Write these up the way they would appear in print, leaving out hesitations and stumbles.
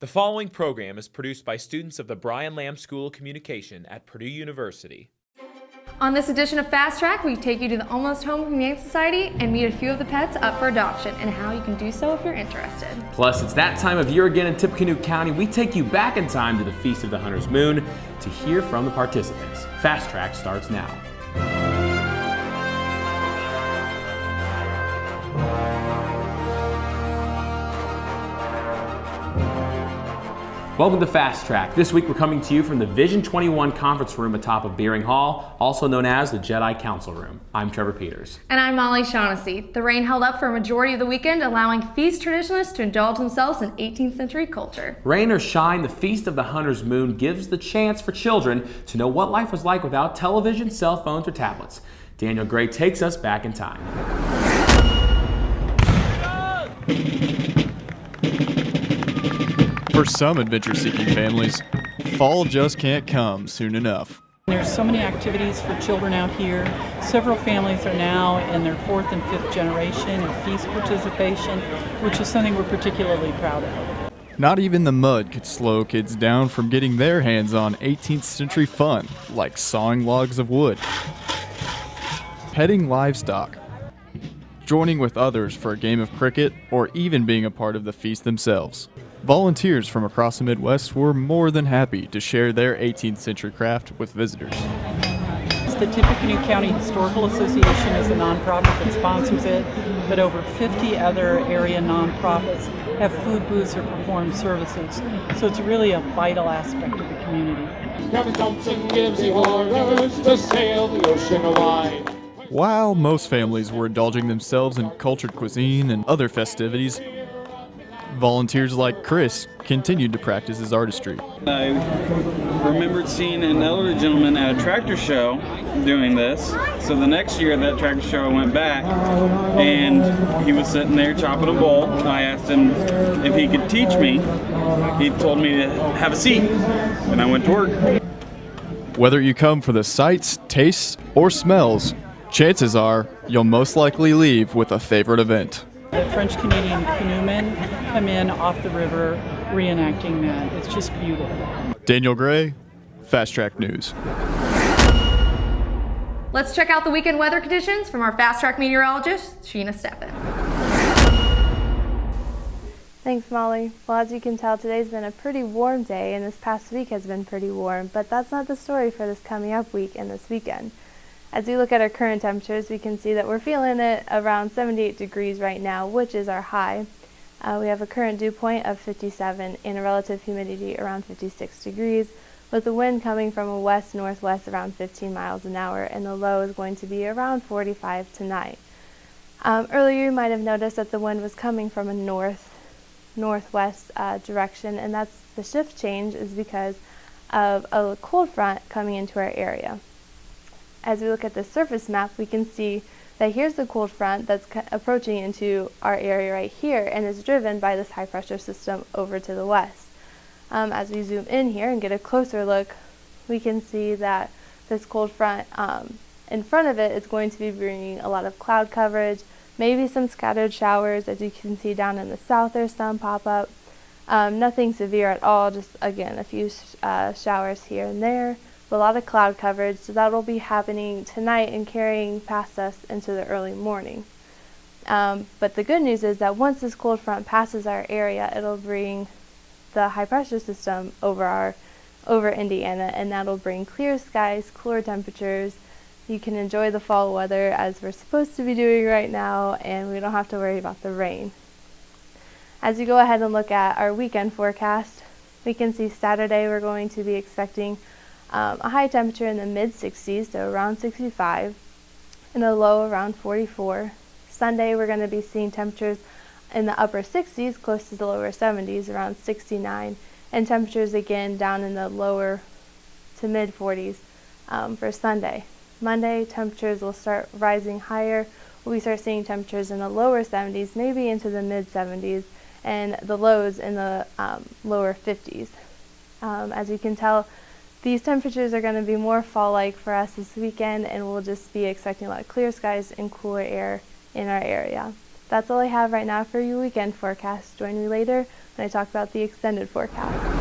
The following program is produced by students of the Brian Lamb School of Communication at Purdue University. On this edition of Fast Track, we take you to the Almost Home Humane Society and meet a few of the pets up for adoption and how you can do so if you're interested. Plus, it's that time of year again in Tippecanoe County. We take you back in time to the Feast of the Hunter's Moon to hear from the participants. Fast Track starts now. Welcome to Fast Track. This week we're coming to you from the Vision 21 conference room atop of Beering Hall, also known as the Jedi Council Room. I'm Trevor Peters. And I'm Molly Shaughnessy. The rain held up for a majority of the weekend, allowing feast traditionalists to indulge themselves in 18th century culture. Rain or shine, the Feast of the Hunter's Moon gives the chance for children to know what life was like without television, cell phones, or tablets. Daniel Gray takes us back in time. For some adventure-seeking families, fall just can't come soon enough. There's so many activities for children out here. Several families are now in their 4th and 5th generation of feast participation, which is something we're particularly proud of. Not even the mud could slow kids down from getting their hands on 18th century fun, like sawing logs of wood, petting livestock, joining with others for a game of cricket, or even being a part of the feast themselves. Volunteers from across the Midwest were more than happy to share their 18th century craft with visitors. The Tippecanoe County Historical Association is a nonprofit that sponsors it, but over 50 other area nonprofits have food booths or perform services. So it's really a vital aspect of the community. Captain Thompson gives the orders to sail the ocean wide. While most families were indulging themselves in cultured cuisine and other festivities, volunteers like Chris continued to practice his artistry. I remembered seeing an elderly gentleman at a tractor show doing this. So the next year at that tractor show I went back and he was sitting there chopping a bowl. I asked him if he could teach me. He told me to have a seat and I went to work. Whether you come for the sights, tastes, or smells, chances are you'll most likely leave with a favorite event. The French-Canadian canoemen come in off the river reenacting that. It's just beautiful. Daniel Gray, Fast Track News. Let's check out the weekend weather conditions from our Fast Track meteorologist, Sheena Steffen. Thanks, Molly. Well, as you can tell, today's been a pretty warm day, and this past week has been pretty warm, but that's not the story for this coming up week and this weekend. As we look at our current temperatures, we can see that we're feeling it around 78 degrees right now, which is our high. We have a current dew point of 57 and a relative humidity around 56 degrees, with the wind coming from a west-northwest around 15 miles an hour, and the low is going to be around 45 tonight. Earlier you might have noticed that the wind was coming from a northwest direction, and that's the shift change is because of a cold front coming into our area. As we look at the surface map, we can see that here's the cold front that's approaching into our area right here and is driven by this high pressure system over to the west. As we zoom in here and get a closer look, we can see that this cold front in front of it is going to be bringing a lot of cloud coverage, maybe some scattered showers. As you can see down in the south, there's some pop up. Nothing severe at all, just again a few showers here and there. A lot of cloud coverage, so that will be happening tonight and carrying past us into the early morning. But the good news is that once this cold front passes our area, it'll bring the high pressure system over Indiana, and that'll bring clear skies, cooler temperatures. You can enjoy the fall weather as we're supposed to be doing right now, and we don't have to worry about the rain. As we go ahead and look at our weekend forecast, we can see Saturday we're going to be expecting a high temperature in the mid-60s, so around 65, and a low around 44. Sunday, we're going to be seeing temperatures in the upper 60s, close to the lower 70s, around 69, and temperatures again down in the lower to mid-40s for Sunday. Monday, temperatures will start rising higher. We start seeing temperatures in the lower 70s, maybe into the mid-70s, and the lows in the lower 50s. As you can tell, these temperatures are going to be more fall-like for us this weekend, and we'll just be expecting a lot of clear skies and cooler air in our area. That's all I have right now for your weekend forecast. Join me later And I talk about the extended forecast.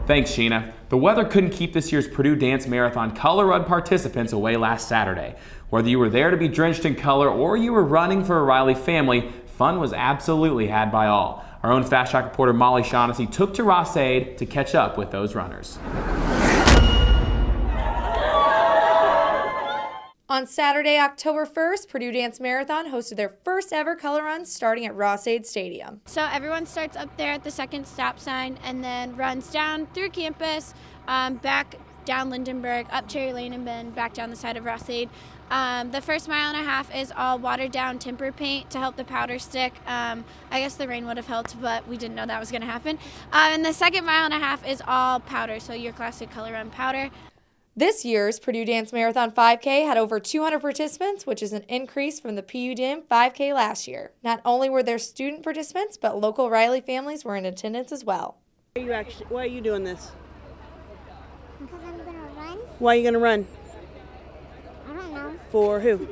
Thanks, Sheena. The weather couldn't keep this year's Purdue Dance Marathon color run participants away last Saturday. Whether you were there to be drenched in color or you were running for a Riley family, fun was absolutely had by all. Our own Fast Track reporter Molly Shaughnessy took to Rossade to catch up with those runners. On Saturday, October 1st, Purdue Dance Marathon hosted their first ever color run starting at Rossade Stadium. So everyone starts up there at the second stop sign and then runs down through campus, back down Lindenberg, up Cherry Lane, and then back down the side of Rossade. The first mile and a half is all watered down timber paint to help the powder stick. I guess the rain would have helped, but we didn't know that was going to happen. And the second mile and a half is all powder, so your classic color run powder. This year's Purdue Dance Marathon 5K had over 200 participants, which is an increase from the PUDM 5K last year. Not only were there student participants, but local Riley families were in attendance as well. Why are you doing this? Because I'm going to run. Why are you going to run? I don't know. For who?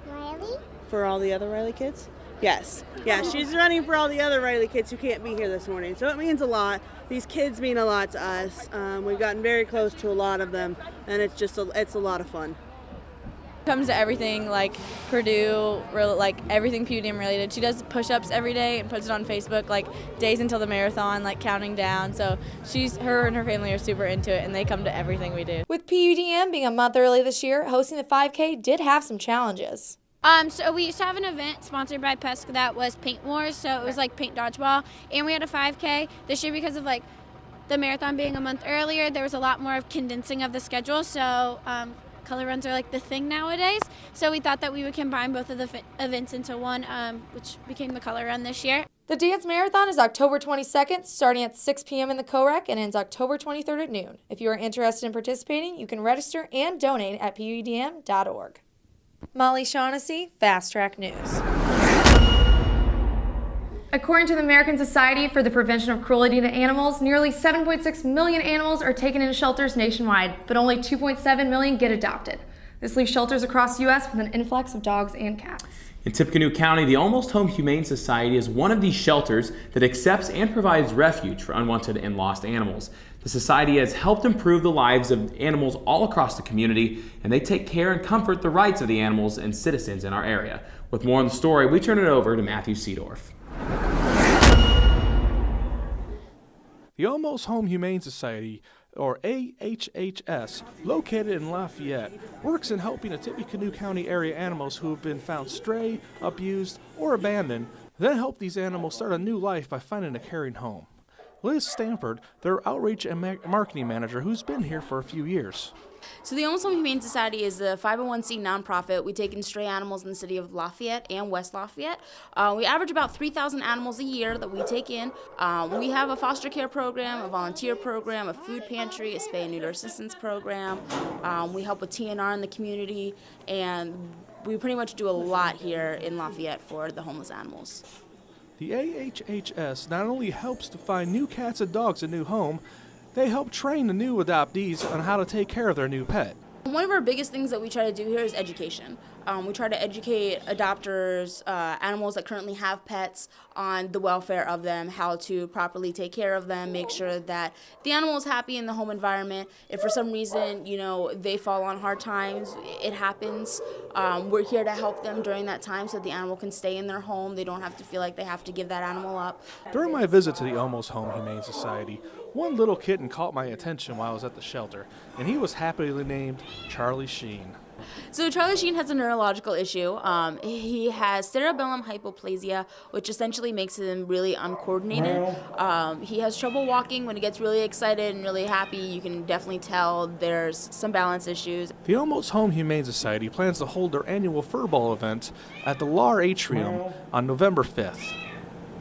Riley? For all the other Riley kids? Yes. Yeah, she's running for all the other Riley kids who can't be here this morning. So it means a lot. These kids mean a lot to us. We've gotten very close to a lot of them, and it's a lot of fun. Comes to everything like Purdue, like everything PUDM related. She does push-ups every day and puts it on Facebook, like days until the marathon, like counting down. So her and her family are super into it, and they come to everything we do. With PUDM being a month early this year, hosting the 5K did have some challenges. So we used to have an event sponsored by PESC that was Paint Wars, so it was like paint dodgeball, and we had a 5K. This year, because of like the marathon being a month earlier, there was a lot more of condensing of the schedule, so color runs are like the thing nowadays. So we thought that we would combine both of the events into one, which became the color run this year. The Dance Marathon is October 22nd, starting at 6 p.m. in the Co-Rec and ends October 23rd at noon. If you are interested in participating, you can register and donate at PUDM.org. Molly Shaughnessy, Fast Track News. According to the American Society for the Prevention of Cruelty to Animals, nearly 7.6 million animals are taken into shelters nationwide, but only 2.7 million get adopted. This leaves shelters across the U.S. with an influx of dogs and cats. In Tippecanoe County, the Almost Home Humane Society is one of these shelters that accepts and provides refuge for unwanted and lost animals. The society has helped improve the lives of animals all across the community, and they take care and comfort the rights of the animals and citizens in our area. With more on the story, we turn it over to Matthew Seedorf. The Almost Home Humane Society, or AHHS, located in Lafayette, works in helping the Tippecanoe County area animals who have been found stray, abused, or abandoned, then help these animals start a new life by finding a caring home. Liz Stanford, their outreach and marketing manager, who's been here for a few years. So the Almost Home Humane Society is a 501c nonprofit. We take in stray animals in the city of Lafayette and West Lafayette. We average about 3,000 animals a year that we take in. We have a foster care program, a volunteer program, a food pantry, a spay and neuter assistance program. We help with TNR in the community, and we pretty much do a lot here in Lafayette for the homeless animals. The AHHS not only helps to find new cats and dogs a new home, they help train the new adoptees on how to take care of their new pet. One of our biggest things that we try to do here is education. We try to educate adopters, animals that currently have pets, on the welfare of them, how to properly take care of them, make sure that the animal is happy in the home environment. If for some reason, they fall on hard times, it happens. We're here to help them during that time so the animal can stay in their home. They don't have to feel like they have to give that animal up. During my visit to the Almost Home Humane Society, one little kitten caught my attention while I was at the shelter, and he was happily named Charlie Sheen. So Charlie Sheen has a neurological issue. He has cerebellum hypoplasia, which essentially makes him really uncoordinated. He has trouble walking. When he gets really excited and really happy, you can definitely tell there's some balance issues. The Almost Home Humane Society plans to hold their annual furball event at the LAR Atrium on November 5th.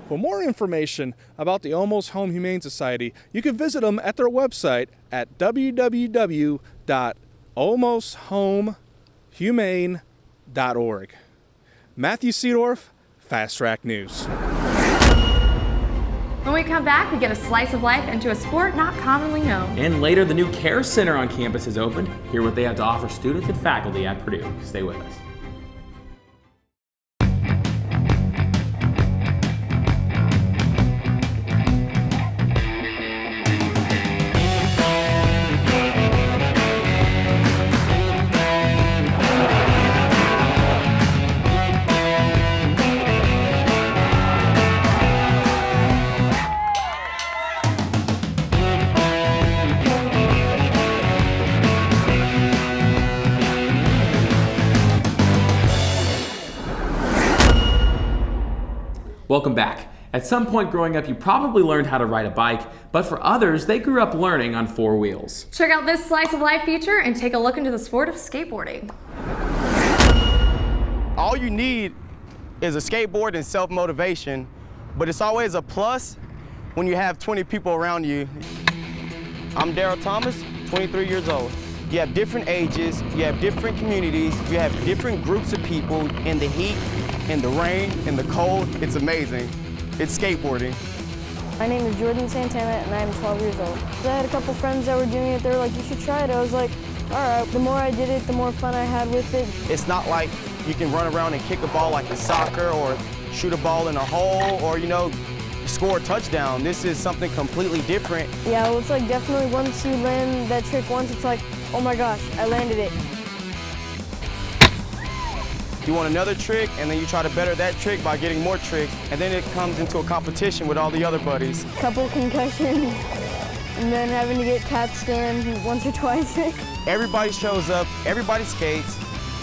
For more information about the Almost Home Humane Society, you can visit them at their website at www.almosthomehumane.org. Matthew Seedorf, Fast Track News. When we come back, we get a slice of life into a sport not commonly known. And later, the new Care Center on campus is opened. Hear what they have to offer students and faculty at Purdue. Stay with us. Welcome back. At some point growing up, you probably learned how to ride a bike, but for others, they grew up learning on 4 wheels. Check out this slice of life feature and take a look into the sport of skateboarding. All you need is a skateboard and self-motivation, but it's always a plus when you have 20 people around you. I'm Daryl Thomas, 23 years old. You have different ages, you have different communities, you have different groups of people in the heat, in the rain, in the cold. It's amazing. It's skateboarding. My name is Jordan Santana and I'm 12 years old. I had a couple friends that were doing it. They were like, you should try it. I was like, all right. The more I did it, the more fun I had with it. It's not like you can run around and kick a ball like in soccer or shoot a ball in a hole or, score a touchdown. This is something completely different. Yeah, well, it's like definitely once you land that trick once, it's like, oh my gosh, I landed it. You want another trick, and then you try to better that trick by getting more tricks, and then it comes into a competition with all the other buddies. Couple concussions, and then having to get CAT scanned once or twice. Everybody shows up, everybody skates,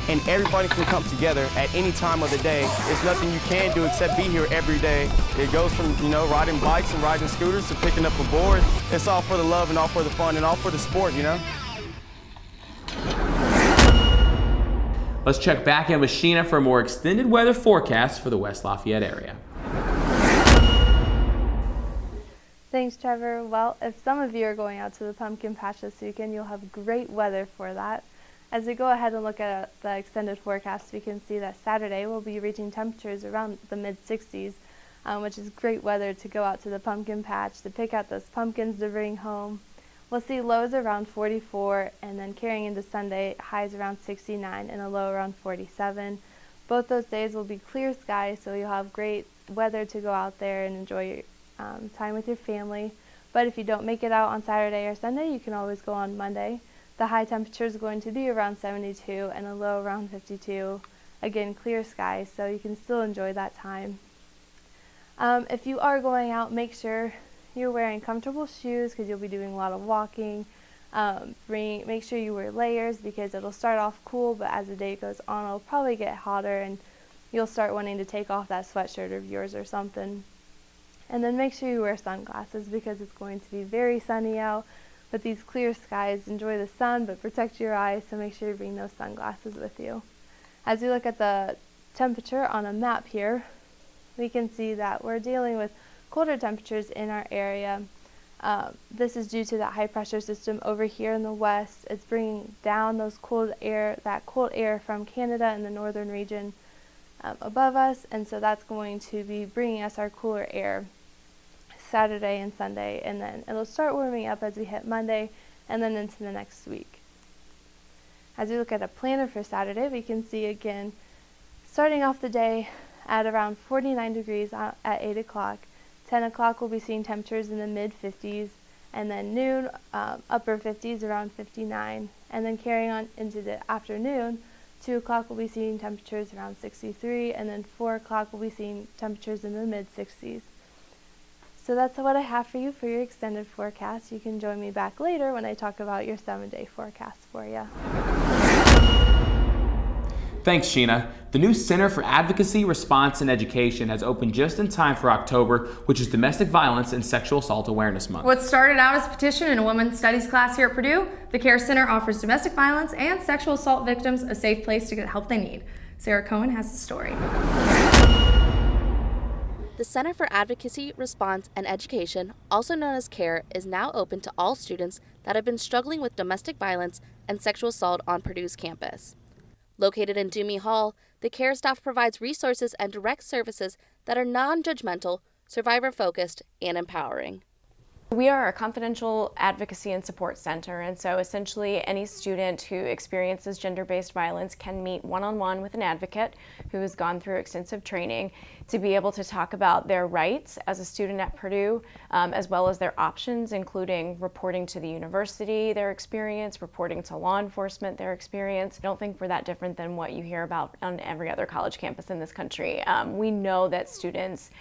and everybody can come together at any time of the day. There's nothing you can do except be here every day. It goes from, riding bikes and riding scooters to picking up a board. It's all for the love and all for the fun and all for the sport, Let's check back in with Sheena for a more extended weather forecast for the West Lafayette area. Thanks, Trevor. Well, if some of you are going out to the pumpkin patch this weekend, you'll have great weather for that. As we go ahead and look at the extended forecast, we can see that Saturday will be reaching temperatures around the mid-60s, which is great weather to go out to the pumpkin patch to pick out those pumpkins to bring home. We'll see lows around 44, and then carrying into Sunday, highs around 69 and a low around 47. Both those days will be clear skies, so you'll have great weather to go out there and enjoy your time with your family. But if you don't make it out on Saturday or Sunday, you can always go on Monday. The high temperature is going to be around 72 and a low around 52. Again, clear skies, so you can still enjoy that time. If you are going out, make sure you're wearing comfortable shoes because you'll be doing a lot of walking. Make sure you wear layers because it'll start off cool, but as the day goes on, it'll probably get hotter and you'll start wanting to take off that sweatshirt of yours or something. And then make sure you wear sunglasses because it's going to be very sunny out. With these clear skies, enjoy the sun, but protect your eyes, so make sure you bring those sunglasses with you. As we look at the temperature on a map here, we can see that we're dealing with colder temperatures in our area. This is due to that high pressure system over here in the west. It's bringing down that cold air from Canada and the northern region above us, and so that's going to be bringing us our cooler air Saturday and Sunday, and then it'll start warming up as we hit Monday and then into the next week. As we look at a planner for Saturday, we can see again starting off the day at around 49 degrees at 8 o'clock. 10 o'clock we'll be seeing temperatures in the mid-50s, and then noon upper 50s around 59, and then carrying on into the afternoon, 2 o'clock we'll be seeing temperatures around 63, and then 4 o'clock we'll be seeing temperatures in the mid-60s. So that's what I have for you for your extended forecast. You can join me back later when I talk about your 7-day forecast for you. Thanks, Sheena. The new Center for Advocacy, Response, and Education has opened just in time for October, which is Domestic Violence and Sexual Assault Awareness Month. What started out as a petition in a women's studies class here at Purdue, the Care Center offers domestic violence and sexual assault victims a safe place to get the help they need. Sarah Cohen has the story. The Center for Advocacy, Response, and Education, also known as CARE, is now open to all students that have been struggling with domestic violence and sexual assault on Purdue's campus. Located in Dumey Hall, the CARE staff provides resources and direct services that are non-judgmental, survivor-focused, and empowering. We are a confidential advocacy and support center, and so essentially any student who experiences gender-based violence can meet one-on-one with an advocate who has gone through extensive training to be able to talk about their rights as a student at Purdue, as well as their options, including reporting to the university their experience, reporting to law enforcement their experience. I don't think we're that different than what you hear about on every other college campus in this country. We know that students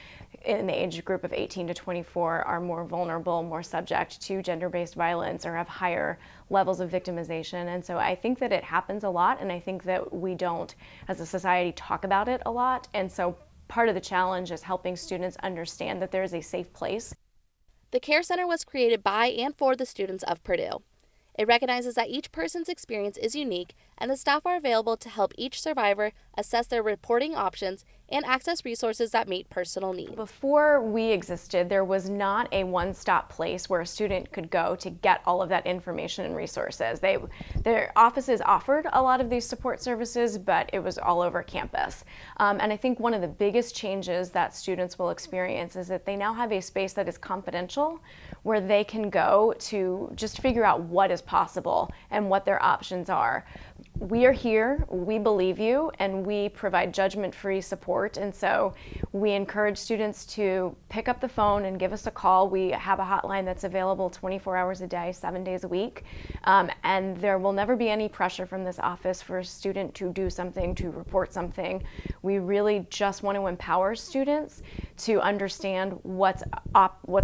in the age group of 18 to 24 are more vulnerable, more subject to gender-based violence, or have higher levels of victimization. And so I think that it happens a lot, and I think that we don't, as a society, talk about it a lot. And so part of the challenge is helping students understand that there is a safe place. The Care Center was created by and for the students of Purdue. It recognizes that each person's experience is unique, and the staff are available to help each survivor assess their reporting options and access resources that meet personal needs. Before we existed, there was not a one-stop place where a student could go to get all of that information and resources. Their offices offered a lot of these support services, but it was all over campus. And I think one of the biggest changes that students will experience is that they now have a space that is confidential, where they can go to just figure out what is possible and what their options are. We are here, we believe you, and we provide judgment-free support, and so we encourage students to pick up the phone and give us a call. We have a hotline that's available 24 hours a day, 7 days a week, and there will never be any pressure from this office for a student to do something, to report something. We really just want to empower students to understand what's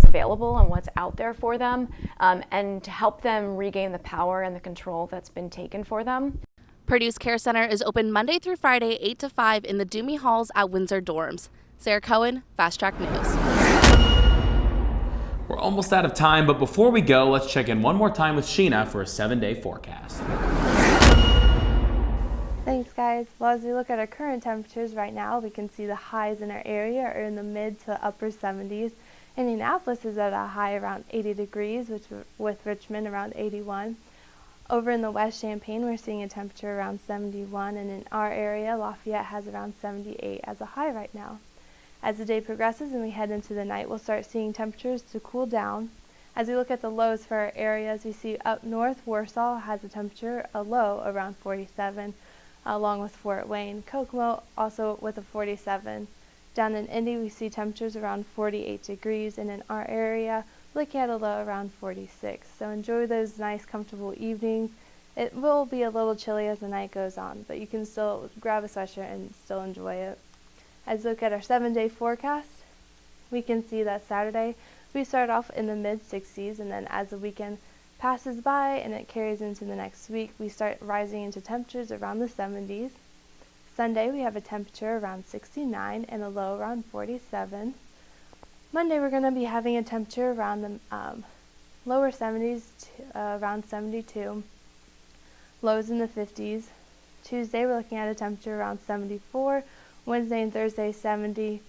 available and what's out there for them, and to help them regain the power and the control that's been taken for them. Purdue's Care Center is open Monday through Friday, 8 to 5 in the Doomy Halls at Windsor Dorms. Sarah Cohen, Fast Track News. We're almost out of time, but before we go, let's check in one more time with Sheena for a 7-day forecast. Thanks, guys. Well, as we look at our current temperatures right now, we can see the highs in our area are in the mid to upper 70s. Indianapolis is at a high around 80 degrees, with Richmond around 81. Over in the West Champaign, we're seeing a temperature around 71, and in our area, Lafayette has around 78 as a high right now. As the day progresses and we head into the night, we'll start seeing temperatures to cool down. As we look at the lows for our areas, we see up north, Warsaw has a low around 47, along with Fort Wayne. Kokomo also with a 47. Down in Indy, we see temperatures around 48 degrees, and in our area, looking at a low around 46. So enjoy those nice, comfortable evenings. It will be a little chilly as the night goes on, but you can still grab a sweatshirt and still enjoy it. As we look at our 7-day forecast, we can see that Saturday we start off in the mid-60s, and then as the weekend passes by and it carries into the next week, we start rising into temperatures around the 70s. Sunday we have a temperature around 69 and a low around 47. Monday we're going to be having a temperature around the lower 70s to around 72, lows in the 50s. Tuesday we're looking at a temperature around 74, Wednesday and Thursday 70,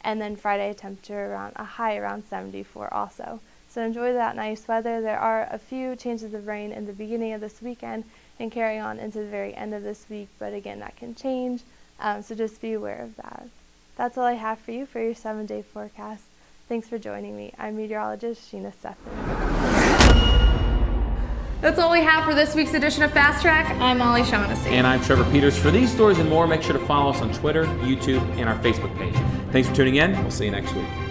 and then Friday a temperature around a high around 74 also. So enjoy that nice weather. There are a few chances of rain in the beginning of this weekend and carry on into the very end of this week, but again that can change, so just be aware of that. That's all I have for you for your 7-day forecast. Thanks for joining me. I'm meteorologist Sheena Stephan. That's all we have for this week's edition of Fast Track. I'm Molly Shaughnessy. And I'm Trevor Peters. For these stories and more, make sure to follow us on Twitter, YouTube, and our Facebook page. Thanks for tuning in. We'll see you next week.